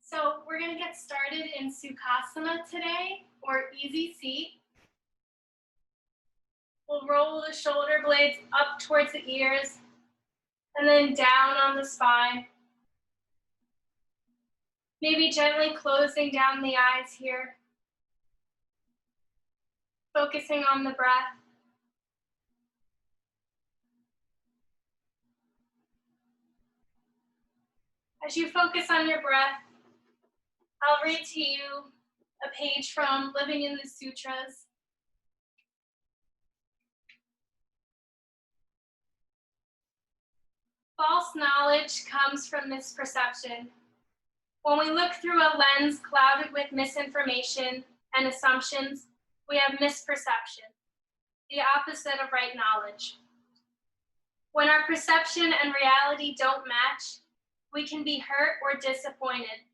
So we're going to get started in Sukhasana today, or easy seat. We'll roll the shoulder blades up towards the ears and then down on the spine. Maybe gently closing down the eyes here. Focusing on the breath. As you focus on your breath, I'll read to you a page from Living in the Sutras. False knowledge comes from misperception. When we look through a lens clouded with misinformation and assumptions, we have misperception, the opposite of right knowledge. When our perception and reality don't match, we can be hurt or disappointed.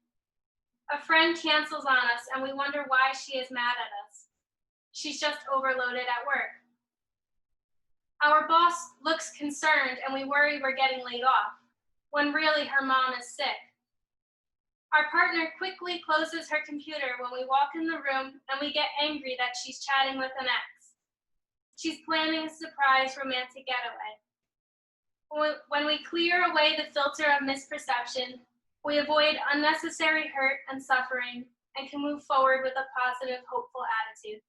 A friend cancels on us and we wonder why she is mad at us. She's just overloaded at work. Our boss looks concerned and we worry we're getting laid off, when really her mom is sick. Our partner quickly closes her computer when we walk in the room and we get angry that she's chatting with an ex. She's planning a surprise romantic getaway. When we clear away the filter of misperception, we avoid unnecessary hurt and suffering and can move forward with a positive, hopeful attitude.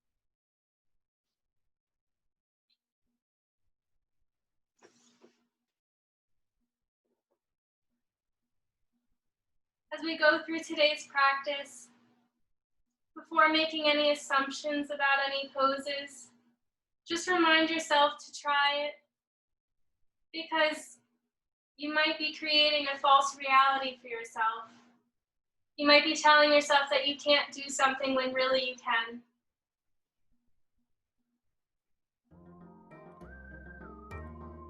As we go through today's practice, before making any assumptions about any poses, just remind yourself to try it, because you might be creating a false reality for yourself. You might be telling yourself that you can't do something when really you can.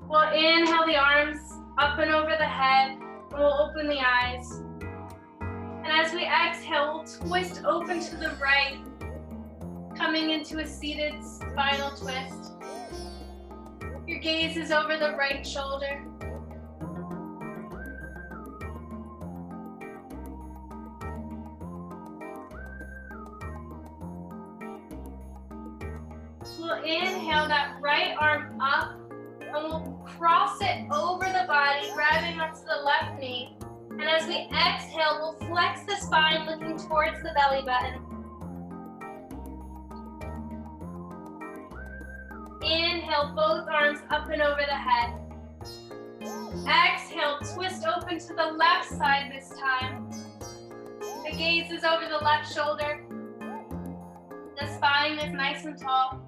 We'll inhale the arms up and over the head, and we'll open the eyes. And as we exhale, we'll twist open to the right, coming into a seated spinal twist. Your gaze is over the right shoulder. We'll inhale that right arm up and we'll cross it over the body, grabbing onto the left knee. And as we exhale, we'll flex the spine, looking towards the belly button. Inhale, both arms up and over the head. Exhale, twist open to the left side this time. The gaze is over the left shoulder. The spine is nice and tall.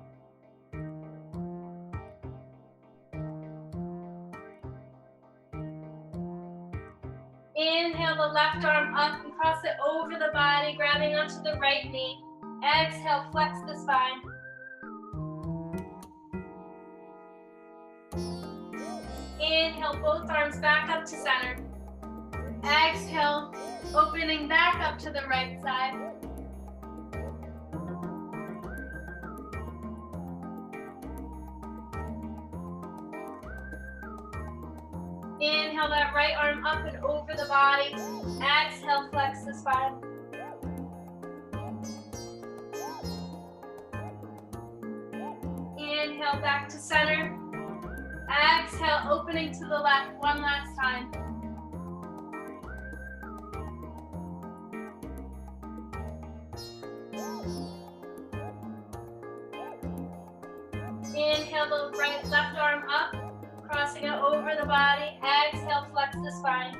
Inhale the left arm up and cross it over the body, grabbing onto the right knee. Exhale, flex the spine. Inhale, both arms back up to center. Exhale, opening back up to the right side. Inhale that right arm up and over the body. Exhale, flex the spine. Inhale back to center. Exhale, opening to the left one last time. Inhale the left arm up, crossing it over the body. Exhale, flex the spine.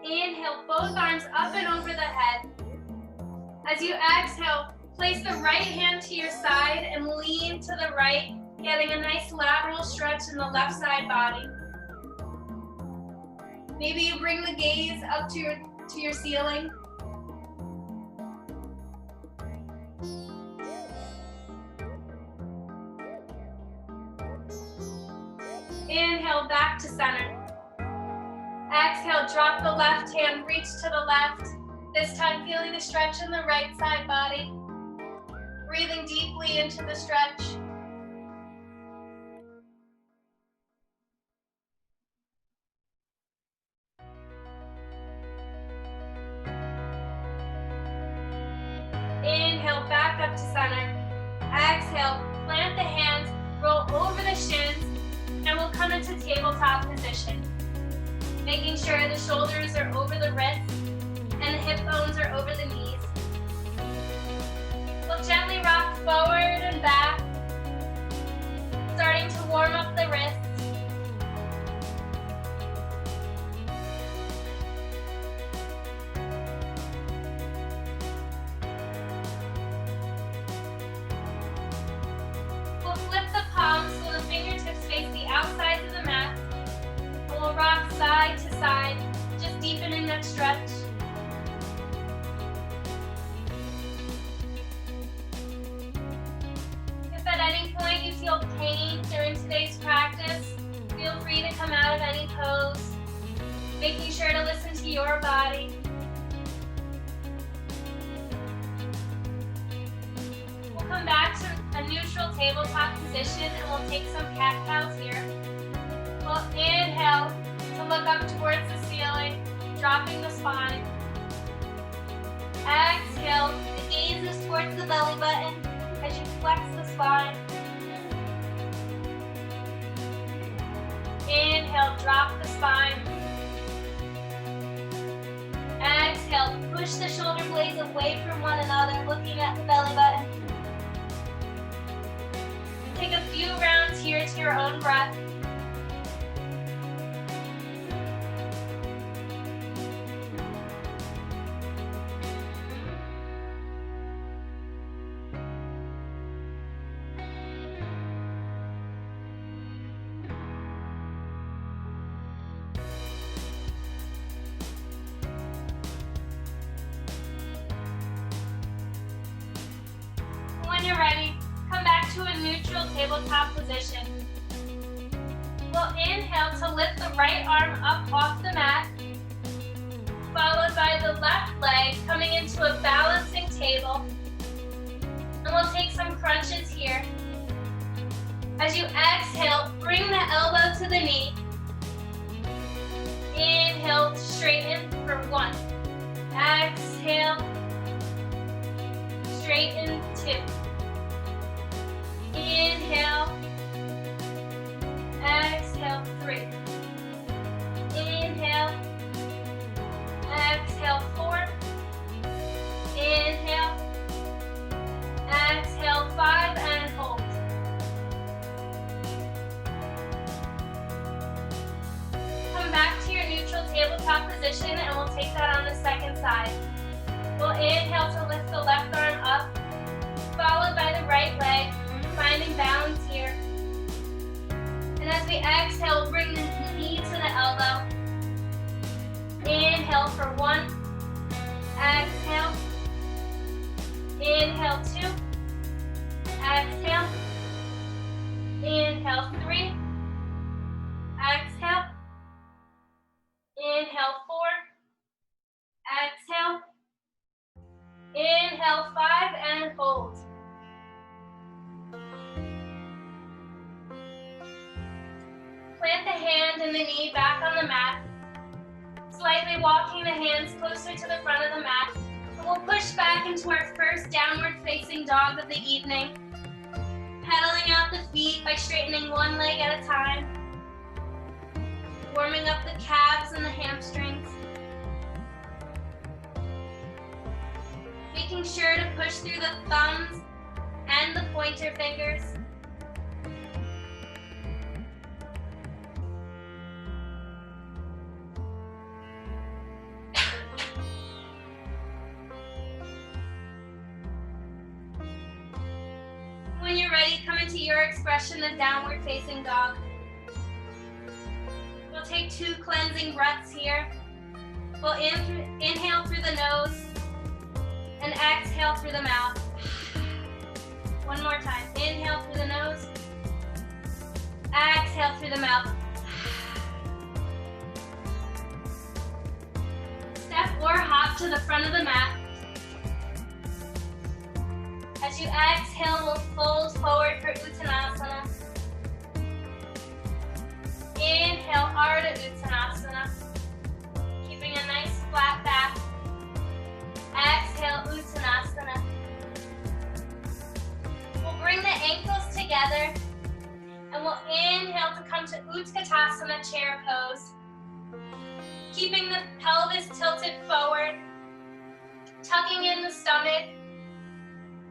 Inhale, both arms up and over the head. As you exhale, place the right hand to your side and lean to the right, getting a nice lateral stretch in the left side body. Maybe you bring the gaze up to your ceiling. Inhale, back to center. Exhale, drop the left hand, reach to the left. This time feeling the stretch in the right side body. Breathing deeply into the stretch. up to center. Exhale, plant the hands, roll over the shins, and we'll come into tabletop position. Making sure the shoulders are over the wrists and the hip bones are over the knees. We'll gently rock forward and back, starting to warm up the wrists. We'll flip the palms so the fingertips face the outsides of the mat. And we'll rock side to side, just deepening that stretch. If at any point you feel pain during today's practice, feel free to come out of any pose, making sure to listen to your body. We'll come back to a neutral tabletop position and we'll take some cat-cows here. We'll inhale to look up towards the ceiling, dropping the spine. Exhale, the gaze is towards the belly button as you flex the spine. Inhale, drop the spine. Exhale, push the shoulder blades away from one another, looking at the belly button. Take a few rounds here to your own breath. When you're ready, come back to a neutral tabletop position. We'll inhale to lift the right arm up off the mat, followed by the left leg coming into a balancing table. And we'll take some crunches here. As you exhale, bring the elbow to the knee. Inhale, straighten for 1. Exhale, straighten 2. Inhale, exhale 3. Inhale, exhale 4. Inhale, exhale 5 and hold. Come back to your neutral tabletop position and we'll take that on the second side. We'll inhale to lift the left arm up, followed by the right leg, finding balance here. And as we exhale, bring the knee to the elbow. Inhale for 1. Exhale. Inhale 2. Exhale. Inhale 3. Exhale. Inhale 4. Exhale. Inhale 5 and hold. Plant the hand and the knee back on the mat, slightly walking the hands closer to the front of the mat. And we'll push back into our first downward facing dog of the evening, pedaling out the feet by straightening one leg at a time, warming up the calves and the hamstrings. Making sure to push through the thumbs and the pointer fingers. When you're ready, come into your expression of downward facing dog. We'll take 2 cleansing breaths here. We'll inhale through the nose and exhale through the mouth. One more time. Inhale through the nose. Exhale through the mouth. Step or hop to the front of the mat. As you exhale, we'll fold forward for Uttanasana. Inhale, Ardha Uttanasana. Keeping a nice flat back. Exhale, Uttanasana. together. And we'll inhale to come to 𝒮𝒾𝓃𝓎𝒶, chair pose. Keeping the pelvis tilted forward, tucking in the stomach,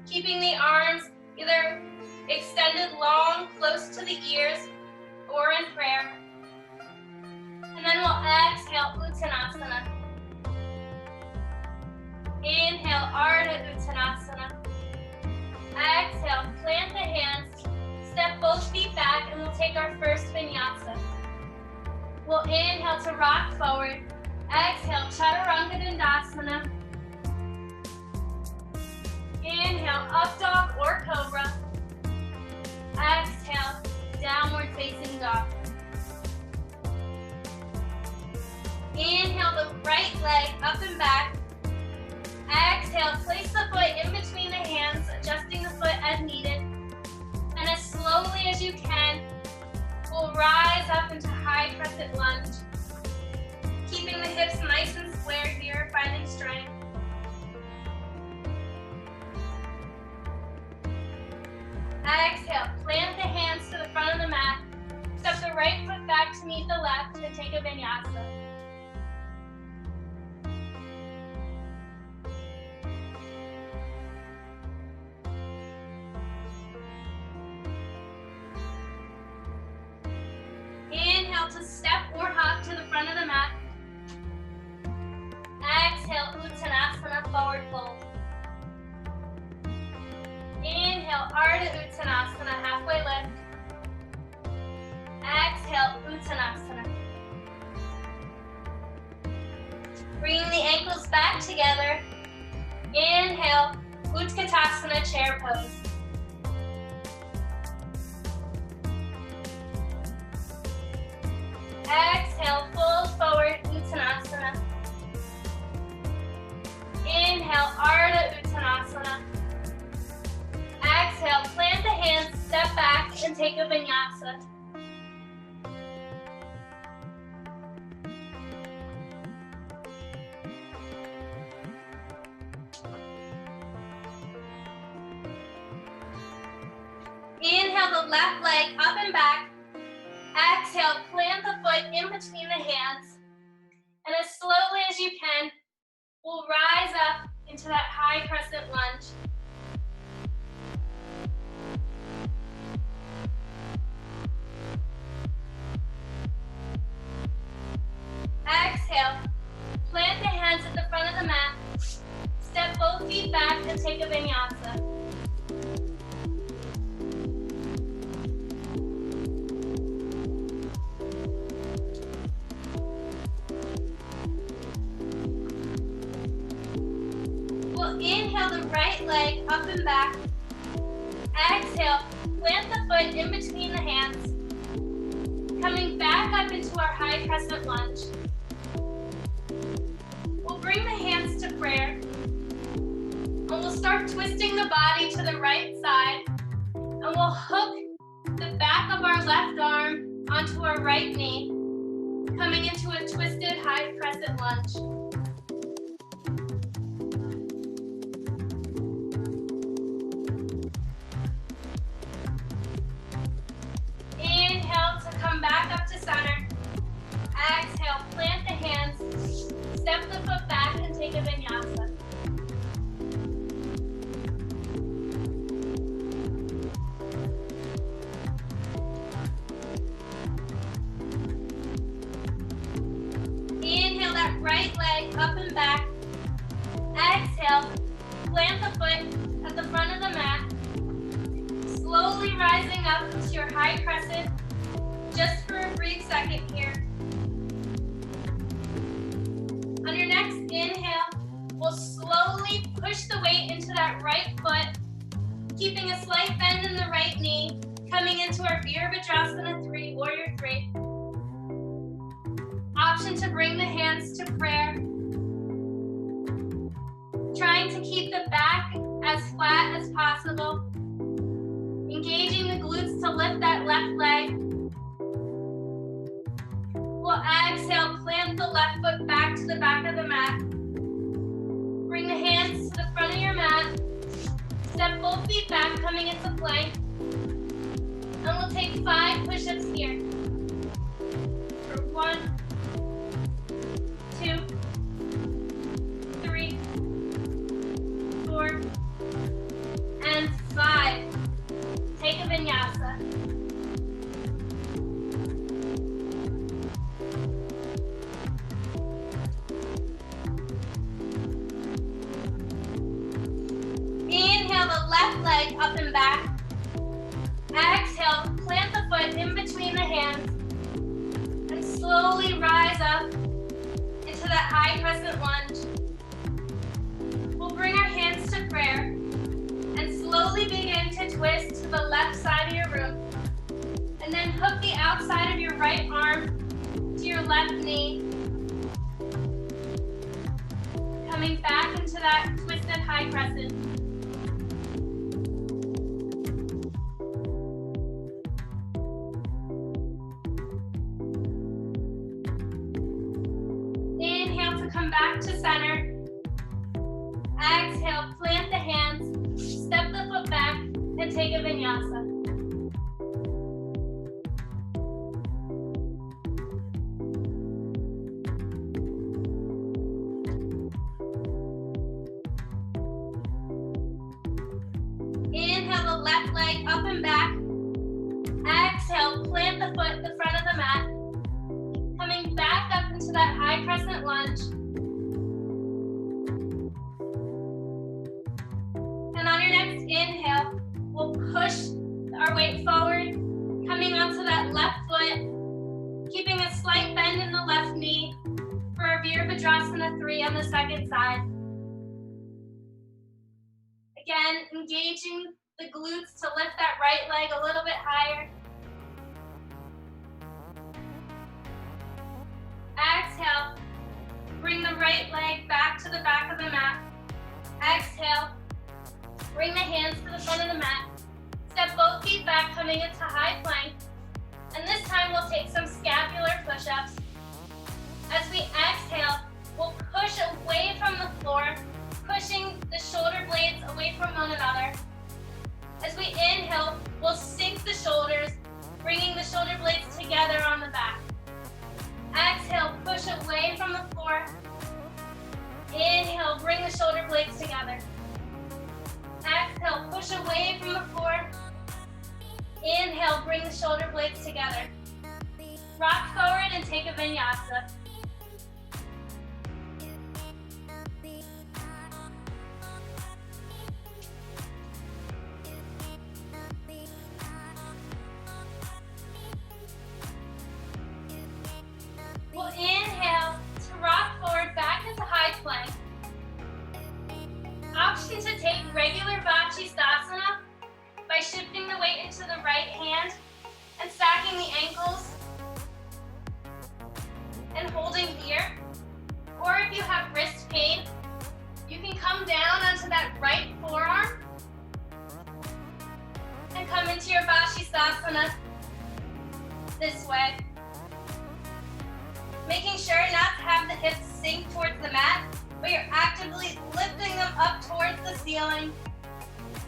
keeping the arms either extended long, close to the ears, or in prayer. And then we'll exhale, Uttanasana. Inhale, Ardha Uttanasana. Exhale, plant the hands, step both feet back, and we'll take our first vinyasa. We'll inhale to rock forward. Exhale, Chaturanga Dandasana. Inhale, up dog or cobra. Exhale, downward facing dog. Inhale the right leg up and back. Exhale, place the foot in between the hands, adjusting the foot as needed. And as slowly as you can, we'll rise up into high crescent lunge. Keeping the hips nice and square here, finding strength. Exhale, plant the hands to the front of the mat. Step the right foot back to meet the left and take a vinyasa. Inhale to step or hop to the front of the mat. Exhale, Uttanasana, forward fold. Inhale, Ardha Uttanasana, halfway lift. Exhale, Uttanasana. Bringing the ankles back together. Inhale, 𝒮𝒾𝓃𝓎𝒶, chair pose. Exhale, fold forward, Uttanasana. Inhale, Ardha Uttanasana. Exhale, plant the hands, step back, and take a vinyasa. Inhale the left leg up and back. Exhale, plant the foot in between the hands. And as slowly as you can, we'll rise up into that high crescent lunge. Exhale, plant the hands at the front of the mat. Step both feet back and take a vinyasa. Inhale the right leg up and back. Exhale, plant the foot in between the hands. Coming back up into our high crescent lunge. We'll bring the hands to prayer. And we'll start twisting the body to the right side. And we'll hook the back of our left arm onto our right knee. Coming into a twisted high crescent lunge. Come back up to center. Exhale, plant the hands, step the foot back and take a vinyasa. Inhale that right leg up and back. Exhale, plant the foot at the front of the mat. Slowly rising up into your high crescent. Just for a brief second here. On your next inhale, we'll slowly push the weight into that right foot, keeping a slight bend in the right knee, coming into our 𝒱𝒻𝒃𝓃𝓎𝒂 3, warrior 3. Option to bring the hands to prayer. Trying to keep the back as flat as possible. Engaging the glutes to lift that left leg. We'll exhale, plant the left foot back to the back of the mat. Bring the hands to the front of your mat. Step both feet back, coming into plank. And we'll take 5 push-ups here. For 1, 2, 3, 4, and 5. Take a vinyasa. Inhale the left leg up and back. Exhale, plant the foot in between the hands and slowly rise up into that high crescent lunge. We'll bring our hands to prayer and slowly begin to twist to the left side of your room. And then hook the outside of your right arm to your left knee. Coming back into that twisted high crescent. Inhale to come back to center. Exhale, plant the hands, step the foot back, and take a vinyasa. Inhale the left leg up and back. Exhale, plant the foot in the front of the mat. Coming back up into that high crescent lunge. And on your next inhale, we'll push our weight forward, coming onto that left foot, keeping a slight bend in the left knee for our 𝒱𝒾𝓃𝓎𝒶 on the second side. Again, engaging the glutes to lift that right leg a little bit higher. Exhale, bring the right leg back to the back of the mat. Exhale, bring the hands to the front of the mat. Step both feet back, coming into high plank. And this time we'll take some scapular push-ups. As we exhale, we'll push away from the floor, pushing the shoulder blades away from one another. As we inhale, we'll sink the shoulders, bringing the shoulder blades together on the back. Exhale, push away from the floor. Inhale, bring the shoulder blades together. Exhale, push away from the floor. Inhale, bring the shoulder blades together. Rock forward and take a vinyasa. We'll inhale to rock forward back into high plank. Option to take regular 𝒱𝒾𝓃𝓎𝒶 by shifting the weight into the right hand and stacking the ankles and holding here. Or if you have wrist pain, you can come down onto that right forearm and come into your 𝒱𝒾𝓃𝓎𝒶 this way. Making sure not to have the hips sink towards the mat, but you're actively lifting them up towards the ceiling,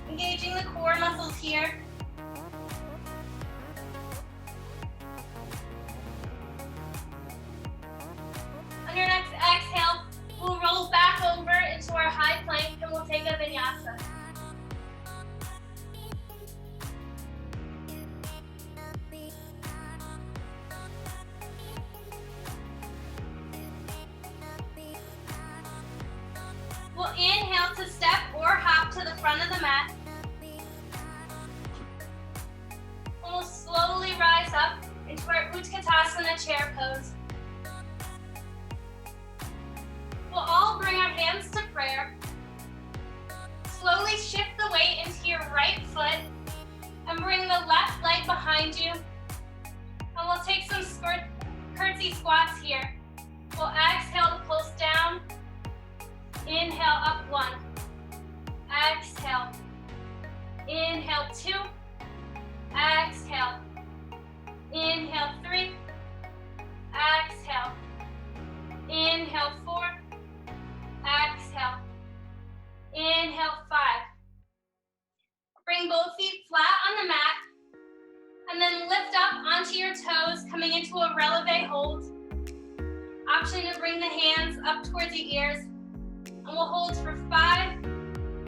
engaging the core muscles here. On your next exhale, we'll roll back over into our high plank and we'll take a vinyasa. We'll inhale to step or hop to the front of the mat. And we'll slowly rise up into our 𝒱𝒾𝓃𝓎𝒶 chair pose. We'll all bring our hands to prayer. Slowly shift the weight into your right foot and bring the left leg behind you. And we'll take some curtsy squats here. We'll exhale to pulse down. Inhale, up 1. Exhale. Inhale, 2. Exhale. Inhale, 3. Exhale. Inhale, 4. Exhale. Inhale, 5. Bring both feet flat on the mat And then lift up onto your toes, coming into a releve hold. Option to bring the hands up towards the ears. And we'll hold for 5,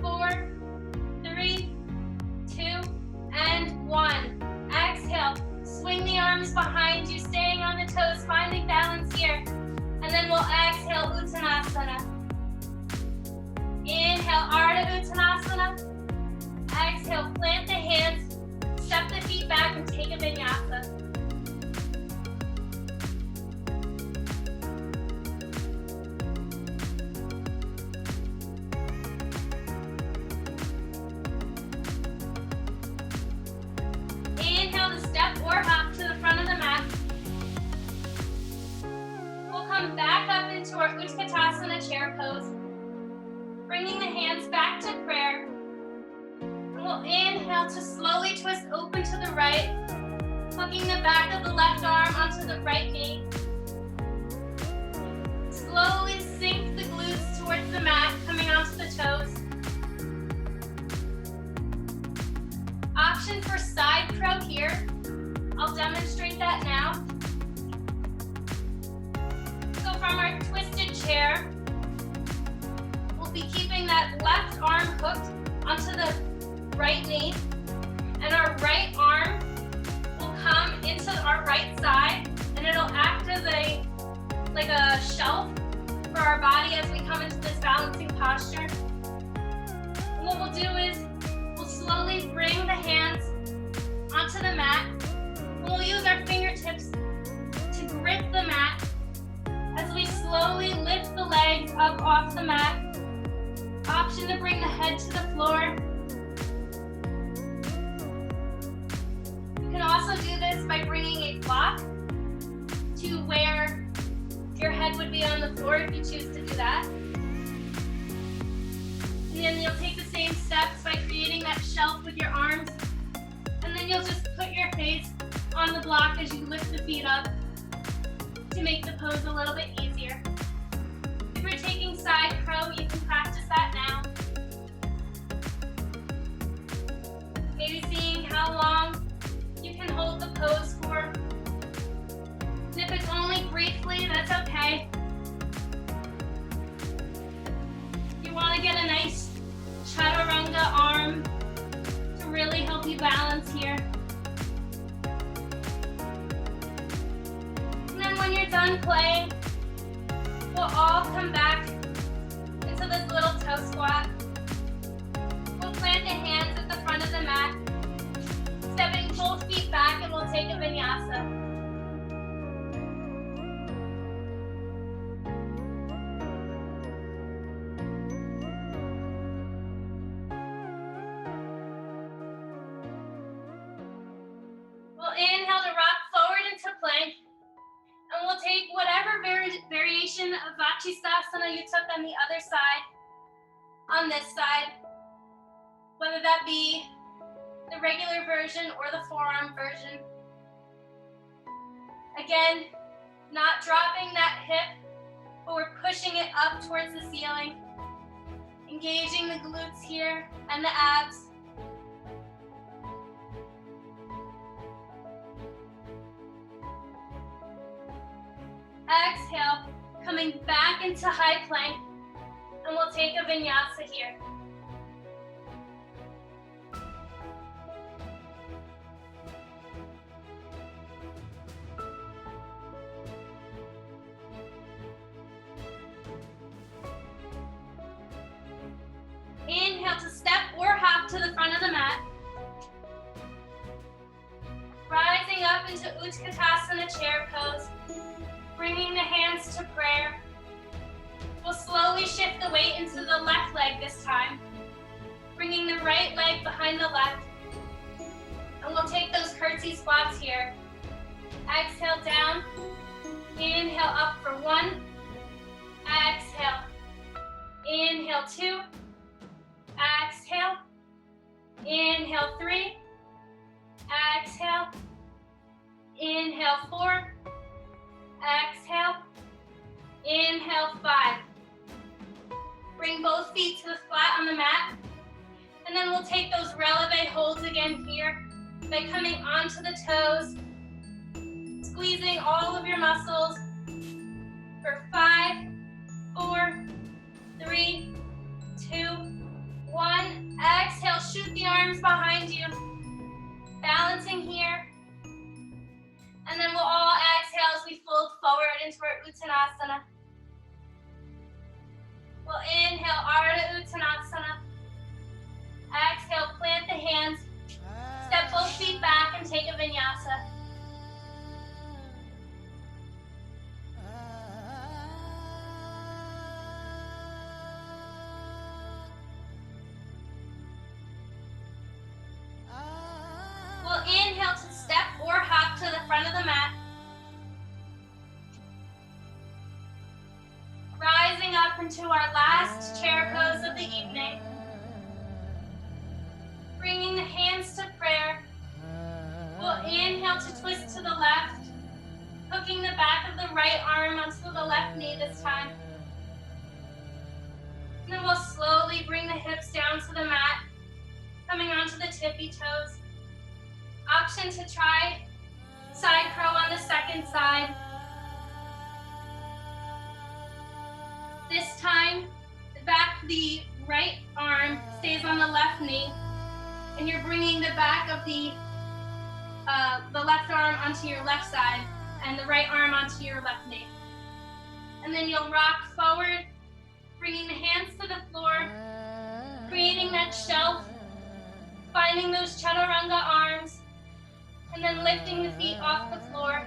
4, 3, 2, and 1. Exhale. Swing the arms behind you, staying on the toes, finding balance here. And then we'll exhale, Uttanasana. Inhale, Ardha Uttanasana. Exhale, plant the hands, step the feet back, and take a vinyasa. Inhale to step or hop to the front of the mat. We'll come back up into our Utkatasana chair pose, bringing the hands back to prayer. And we'll inhale to slowly twist open to the right, hooking the back of the left arm onto the right knee. Slowly sink the glutes towards the mat, coming onto the toes. Option for side crow here. I'll demonstrate that now. So from our twisted chair, we'll be keeping that left arm hooked onto the right knee, and our right arm will come into our right side, and it'll act as like a shelf for our body as we come into this balancing posture. And what we'll do is we'll slowly bring the hands onto the mat. We'll use our fingertips to grip the mat as we slowly lift the legs up off the mat. Option to bring the head to the floor. You can also do this by bringing a block to where your head would be on the floor if you choose to do that. And then you'll take the same steps by creating that shelf with your arms. And then you'll just put your face on the block as you lift the feet up to make the pose a little bit easier. If you're taking side crow, you can practice that now. Maybe seeing how long you can hold the pose for. And if it's only briefly, that's okay. You want to get a nice chaturanga arm to really help you balance here. And then when you're done playing, we'll all come back into this little toe squat. We'll plant the hands at the front of the mat, stepping both feet back, and we'll take a vinyasa. Inhale to rock forward into plank, and we'll take whatever variation of Vachisthasana you took on the other side, on this side, whether that be the regular version or the forearm version. Again, not dropping that hip, but we're pushing it up towards the ceiling, engaging the glutes here and the abs. Exhale, coming back into high plank, and we'll take a vinyasa here. Inhale to step or hop to the front of the mat. Rising up into Utkatasana chair pose. Bringing the hands to prayer. We'll slowly shift the weight into the left leg this time. Bringing the right leg behind the left. And we'll take those curtsy squats here. Exhale down. Inhale up for 1. Exhale. Inhale 2. Exhale. Inhale 3. Exhale. Inhale 4. Exhale. Inhale 5. Bring both feet to the flat on the mat. And then we'll take those releve holds again here. by coming onto the toes, squeezing all of your muscles for 5, 4, 3, 2, 1. Exhale, shoot the arms behind you. Balancing here. And then we'll all exhale as we fold forward into our Uttanasana. We'll inhale, Ardha Uttanasana. Exhale, plant the hands. Step both feet back and take a vinyasa. We'll inhale to step or hop to the front of the mat. Rising up into our last chair pose of the evening. Bringing the hands to prayer. We'll inhale to twist to the left, hooking the back of the right arm onto the left knee this time. And then we'll slowly bring the hips down to the mat, coming onto the tippy toes. Option to try side crow on the second side. This time, the right arm stays on the left knee, and you're bringing the back of the left arm onto your left side, and the right arm onto your left knee. And then you'll rock forward, bringing the hands to the floor, creating that shelf, finding those chaturanga arms, and then lifting the feet off the floor.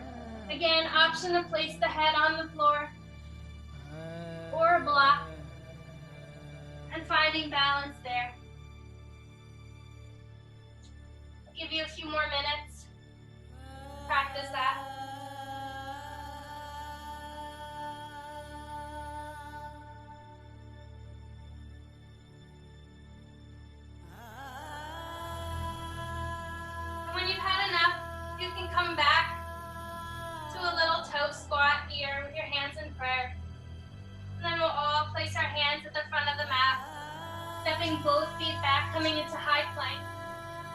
Again, option to place the head on the floor or a block, and finding balance there. I'll give you a few more minutes. Practice that. And when you've had enough, you can come back to a little toe squat here with your hands in prayer. And then we'll all place our hands at the front of the mat, stepping both feet back, coming into high plank.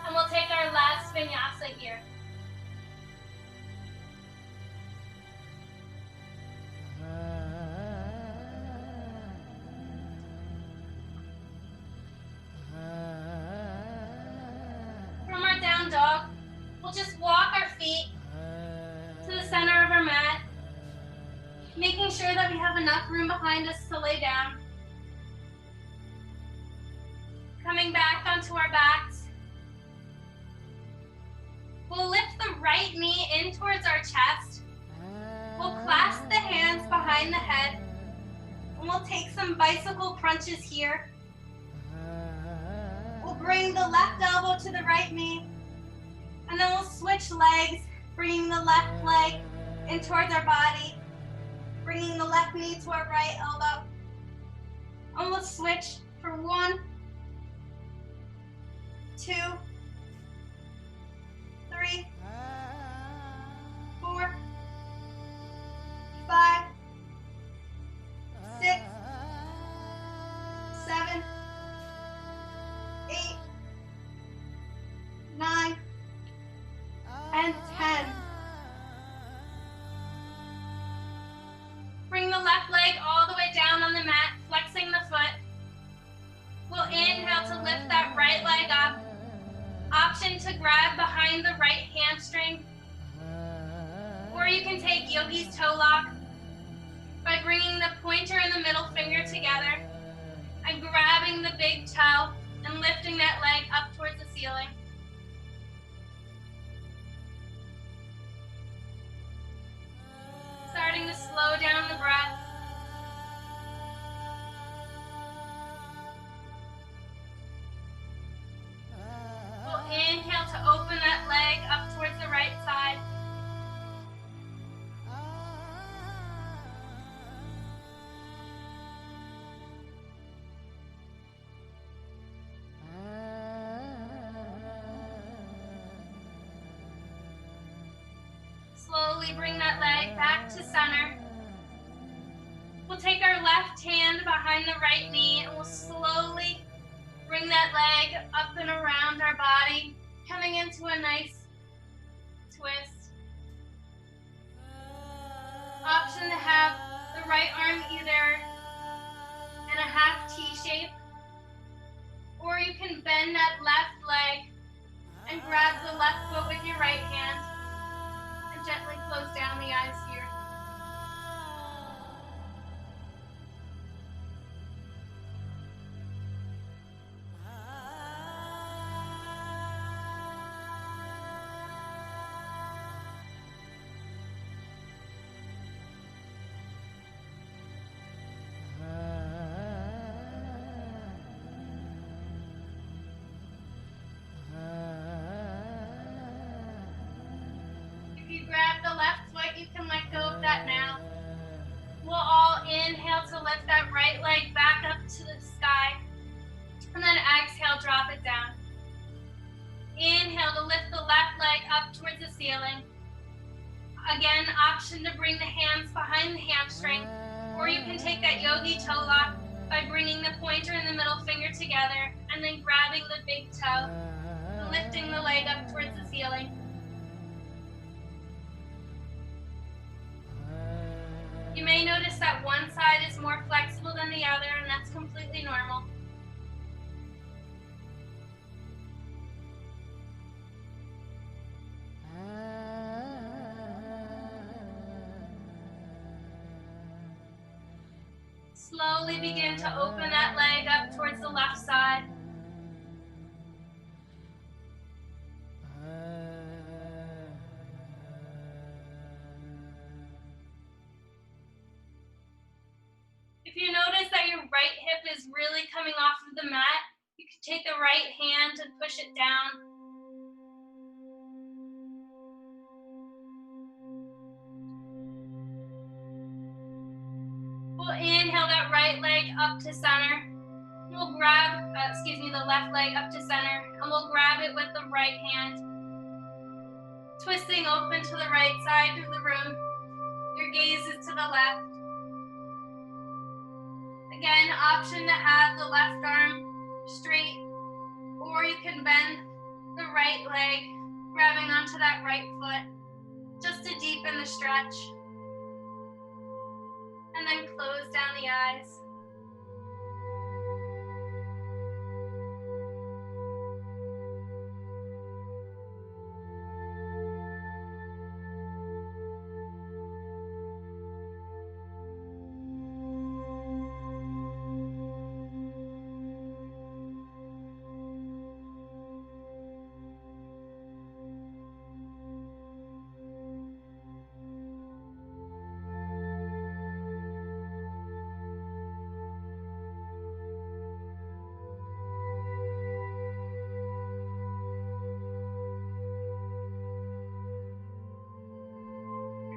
And we'll take our last vinyasa here. From our down dog, we'll just walk our feet to the center of our mat, making sure that we have enough room behind us to lay down. Coming back onto our backs. We'll lift the right knee in towards our chest. We'll clasp the hands behind the head. And we'll take some bicycle crunches here. We'll bring the left elbow to the right knee. And then we'll switch legs, bringing the left leg in towards our body. Bringing the left knee to our right elbow. And we'll switch for 1, 2, 3, 4, 5, 6, 7, 8, 9, and 10. Bring the left leg all the way down on the mat, flexing the foot. We'll inhale to lift that right leg up. Option to grab behind the right hamstring. Or you can take Yogi's toe lock by bringing the pointer and the middle finger together and grabbing the big toe and lifting that leg up towards the ceiling. Starting to slow down the breath. We'll inhale to open that leg up towards the right side. Slowly bring that leg back to center. We'll take our left hand behind the right knee and we'll slowly bring that leg up and around our body, coming into a nice twist. Option to have the right arm either in a half T shape, or you can bend that left leg and grab the left foot with your right hand and gently close down the eyes here. If you grab the left foot, you can let go of that now. We'll all inhale to lift that right leg back up to the sky, and then exhale, drop it down. Inhale to lift the left leg up towards the ceiling. Again, option to bring the hands behind the hamstring, or you can take that Yogi toe lock by bringing the pointer and the middle finger together and then grabbing the big toe, lifting the leg up towards the ceiling. You may notice that one side is more flexible than the other, and that's completely normal. Slowly begin to open that leg up towards the left side. If you notice that your right hip is really coming off of the mat, you can take the right hand and push it down. We'll inhale that right leg up to center. We'll grab, the left leg up to center, and we'll grab it with the right hand. Twisting open to the right side of the room. Your gaze is to the left. Again, option to have the left arm straight, or you can bend the right leg, grabbing onto that right foot, just to deepen the stretch. And then close down the eyes.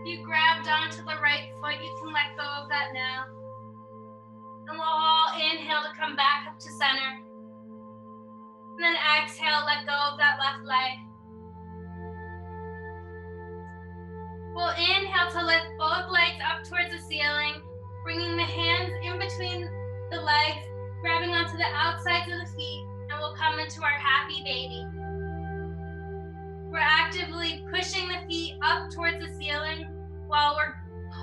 If you grabbed onto the right foot, you can let go of that now. And we'll all inhale to come back up to center. And then exhale, let go of that left leg. We'll inhale to lift both legs up towards the ceiling, bringing the hands in between the legs, grabbing onto the outsides of the feet, and we'll come into our happy baby. We're actively pushing the feet up towards the ceiling while we're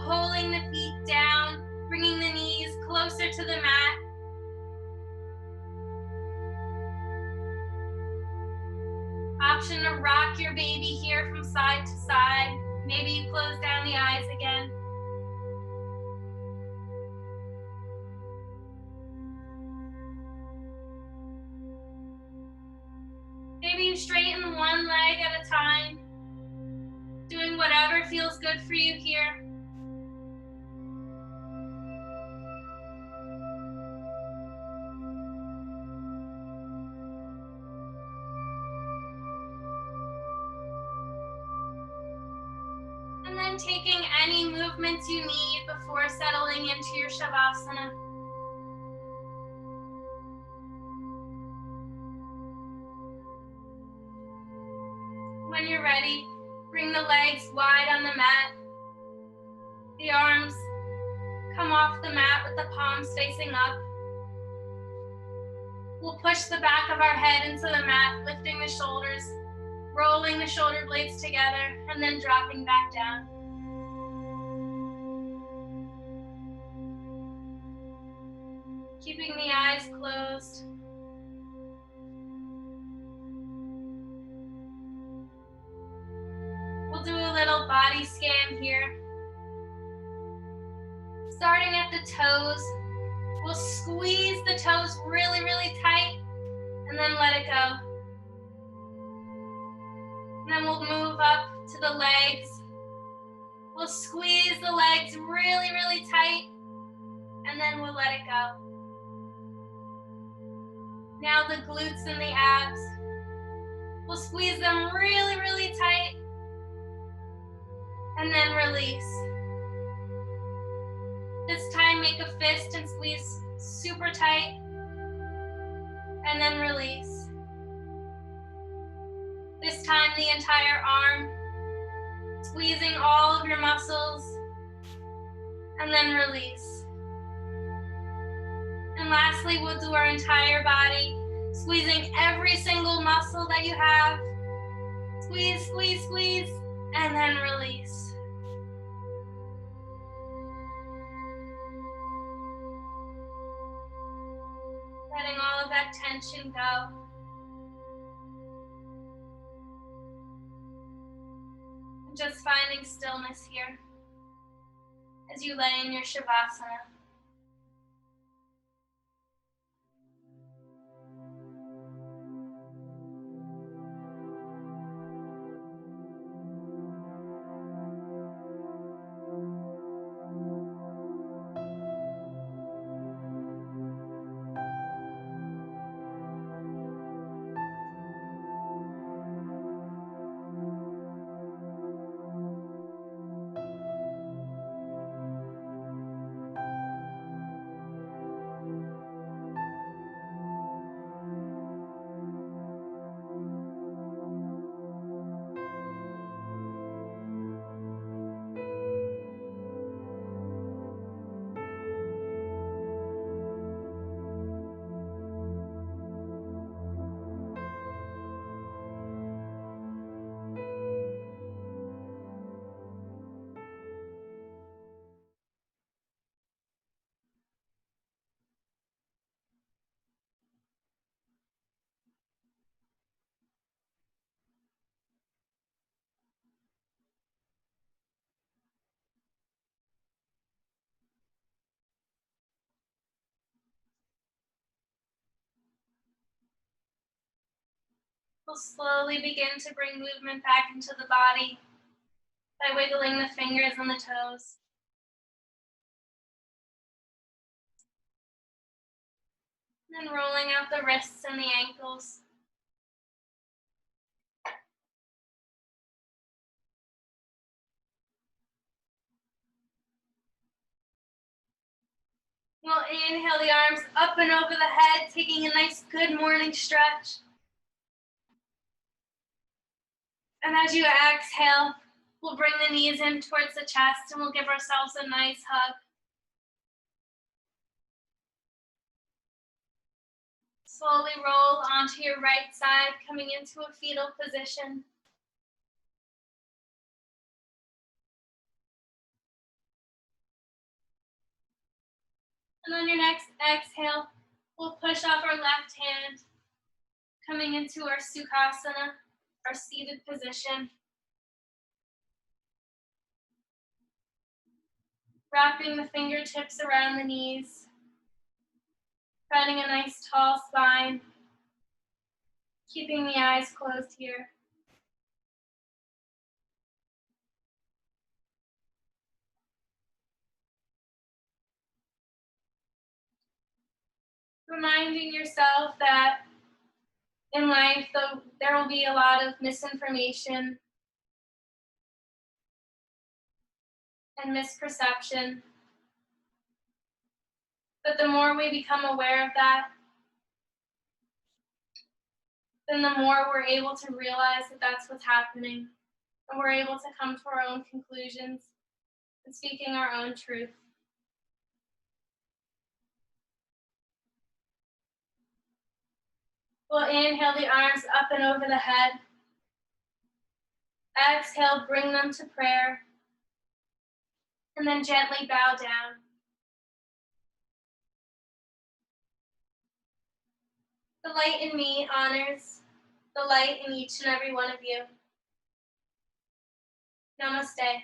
pulling the feet down, bringing the knees closer to the mat. Option to rock your baby here from side to side. Maybe you close down the eyes again. Maybe you straighten one leg at a time, doing whatever feels good for you here. And then taking any movements you need before settling into your Shavasana. When you're ready, bring the legs wide on the mat. The arms come off the mat with the palms facing up. We'll push the back of our head into the mat, lifting the shoulders rolling the shoulder blades together and then dropping back down. Keeping the eyes closed. We'll do a little body scan here. Starting at the toes, we'll squeeze the toes really, really tight and then let it go. And then we'll move up to the legs. We'll squeeze the legs really, really tight and then we'll let it go. Now the glutes and the abs. We'll squeeze them really, really tight and then release. This time make a fist and squeeze super tight and then release. This time the entire arm, squeezing all of your muscles and then release. And lastly, we'll do our entire body, squeezing every single muscle that you have. Squeeze, squeeze, squeeze, and then release. Letting all of that tension go. And just finding stillness here as you lay in your Shavasana. We'll slowly begin to bring movement back into the body by wiggling the fingers and the toes. And then rolling out the wrists and the ankles. We'll inhale the arms up and over the head, taking a nice good morning stretch. And as you exhale, we'll bring the knees in towards the chest and we'll give ourselves a nice hug. Slowly roll onto your right side, coming into a fetal position. And on your next exhale, we'll push off our left hand, coming into our Sukhasana, our seated position. Wrapping the fingertips around the knees, finding a nice tall spine, keeping the eyes closed here. Reminding yourself that in life, there will be a lot of misinformation and misperception. But the more we become aware of that, then the more we're able to realize that that's what's happening. And we're able to come to our own conclusions and speaking our own truth. We'll inhale the arms up and over the head, Exhale, bring them to prayer. And then gently bow down. The light in me honors the light in each and every one of you. Namaste.